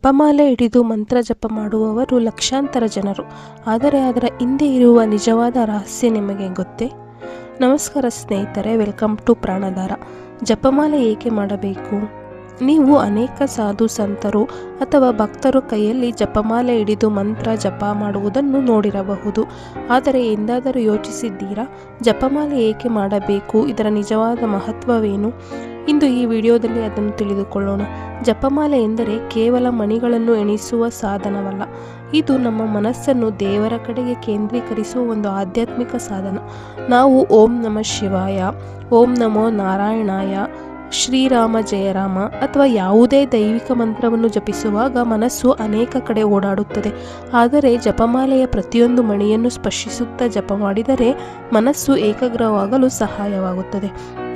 ಜಪಮಾಲೆ ಹಿಡಿದು ಮಂತ್ರ ಜಪ ಮಾಡುವವರು ಲಕ್ಷಾಂತರ ಜನರು. ಆದರೆ ಅದರ ಹಿಂದೆ ಇರುವ ನಿಜವಾದ ರಹಸ್ಯ ನಿಮಗೆ ಗೊತ್ತೇ? ನಮಸ್ಕಾರ ಸ್ನೇಹಿತರೆ, ವೆಲ್ಕಮ್ ಟು ಪ್ರಾಣಾಧಾರ. ಜಪಮಾಲೆ ಏಕೆ ಮಾಡಬೇಕು? ನೀವು ಅನೇಕ ಸಾಧು ಸಂತರು ಅಥವಾ ಭಕ್ತರು ಕೈಯಲ್ಲಿ ಜಪಮಾಲೆ ಹಿಡಿದು ಮಂತ್ರ ಜಪ ಮಾಡುವುದನ್ನು ನೋಡಿರಬಹುದು. ಆದರೆ ಎಂದಾದರೂ ಯೋಚಿಸಿದ್ದೀರಾ, ಜಪಮಾಲೆ ಏಕೆ ಮಾಡಬೇಕು? ಇದರ ನಿಜವಾದ ಮಹತ್ವವೇನು? ಇಂದು ಈ ವಿಡಿಯೋದಲ್ಲಿ ಅದನ್ನು ತಿಳಿದುಕೊಳ್ಳೋಣ. ಜಪಮಾಲೆ ಎಂದರೆ ಕೇವಲ ಮಣಿಗಳನ್ನು ಎಣಿಸುವ ಸಾಧನವಲ್ಲ. ಇದು ನಮ್ಮ ಮನಸ್ಸನ್ನು ದೇವರ ಕಡೆಗೆ ಕೇಂದ್ರೀಕರಿಸುವ ಒಂದು ಆಧ್ಯಾತ್ಮಿಕ ಸಾಧನ. ನಾವು ಓಂ ನಮಃ ಶಿವಾಯ, ಓಂ ನಮೋ ನಾರಾಯಣಾಯ, ಶ್ರೀರಾಮ ಜಯರಾಮ ಅಥವಾ ಯಾವುದೇ ದೈವಿಕ ಮಂತ್ರವನ್ನು ಜಪಿಸುವಾಗ ಮನಸ್ಸು ಅನೇಕ ಕಡೆ ಓಡಾಡುತ್ತದೆ. ಆದರೆ ಜಪಮಾಲೆಯ ಪ್ರತಿಯೊಂದು ಮಣಿಯನ್ನು ಸ್ಪರ್ಶಿಸುತ್ತಾ ಜಪ ಮಾಡಿದರೆ ಮನಸ್ಸು ಏಕಾಗ್ರವಾಗಲು ಸಹಾಯವಾಗುತ್ತದೆ.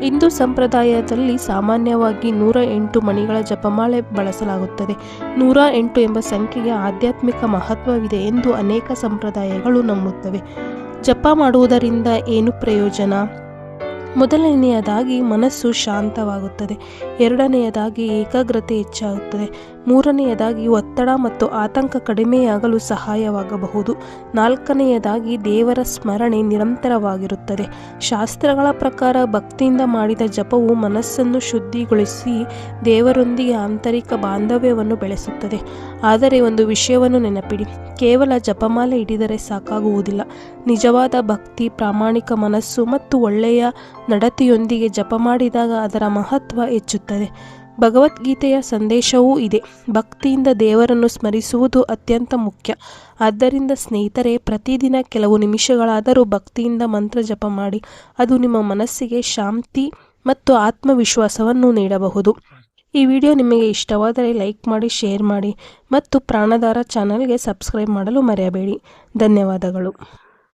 ಹಿಂದೂ ಸಂಪ್ರದಾಯದಲ್ಲಿ ಸಾಮಾನ್ಯವಾಗಿ 108 ಮಣಿಗಳ ಜಪಮಾಲೆ ಬಳಸಲಾಗುತ್ತದೆ. 108 ಎಂಬ ಸಂಖ್ಯೆಗೆ ಆಧ್ಯಾತ್ಮಿಕ ಮಹತ್ವವಿದೆ ಎಂದು ಅನೇಕ ಸಂಪ್ರದಾಯಗಳು ನಂಬುತ್ತವೆ. ಜಪ ಮಾಡುವುದರಿಂದ ಏನು ಪ್ರಯೋಜನ? ಮೊದಲನೆಯದಾಗಿ ಮನಸ್ಸು ಶಾಂತವಾಗುತ್ತದೆ. ಎರಡನೆಯದಾಗಿ ಏಕಾಗ್ರತೆ ಹೆಚ್ಚಾಗುತ್ತದೆ. ಮೂರನೆಯದಾಗಿ ಒತ್ತಡ ಮತ್ತು ಆತಂಕ ಕಡಿಮೆಯಾಗಲು ಸಹಾಯವಾಗಬಹುದು. ನಾಲ್ಕನೆಯದಾಗಿ ದೇವರ ಸ್ಮರಣೆ ನಿರಂತರವಾಗಿರುತ್ತದೆ. ಶಾಸ್ತ್ರಗಳ ಪ್ರಕಾರ ಭಕ್ತಿಯಿಂದ ಮಾಡಿದ ಜಪವು ಮನಸ್ಸನ್ನು ಶುದ್ಧಿಗೊಳಿಸಿ ದೇವರೊಂದಿಗೆ ಆಂತರಿಕ ಬಾಂಧವ್ಯವನ್ನು ಬೆಳೆಸುತ್ತದೆ. ಆದರೆ ಒಂದು ವಿಷಯವನ್ನು ನೆನಪಿಡಿ, ಕೇವಲ ಜಪಮಾಲೆ ಹಿಡಿದರೆ ಸಾಕಾಗುವುದಿಲ್ಲ. ನಿಜವಾದ ಭಕ್ತಿ, ಪ್ರಾಮಾಣಿಕ ಮನಸ್ಸು ಮತ್ತು ಒಳ್ಳೆಯ ನಡತೆಯೊಂದಿಗೆ ಜಪ ಮಾಡಿದಾಗ ಅದರ ಮಹತ್ವ ಹೆಚ್ಚುತ್ತದೆ. ಭಗವದ್ಗೀತೆಯ ಸಂದೇಶವೂ ಇದೆ, ಭಕ್ತಿಯಿಂದ ದೇವರನ್ನು ಸ್ಮರಿಸುವುದು ಅತ್ಯಂತ ಮುಖ್ಯ. ಆದ್ದರಿಂದ ಸ್ನೇಹಿತರೆ, ಪ್ರತಿದಿನ ಕೆಲವು ನಿಮಿಷಗಳಾದರೂ ಭಕ್ತಿಯಿಂದ ಮಂತ್ರ ಜಪ ಮಾಡಿ. ಅದು ನಿಮ್ಮ ಮನಸ್ಸಿಗೆ ಶಾಂತಿ ಮತ್ತು ಆತ್ಮವಿಶ್ವಾಸವನ್ನು ನೀಡಬಹುದು. ಈ ವಿಡಿಯೋ ನಿಮಗೆ ಇಷ್ಟವಾದರೆ ಲೈಕ್ ಮಾಡಿ, ಶೇರ್ ಮಾಡಿ ಮತ್ತು ಪ್ರಾಣಾಧಾರ ಚಾನಲ್ಗೆ ಸಬ್ಸ್ಕ್ರೈಬ್ ಮಾಡಲು ಮರೆಯಬೇಡಿ. ಧನ್ಯವಾದಗಳು.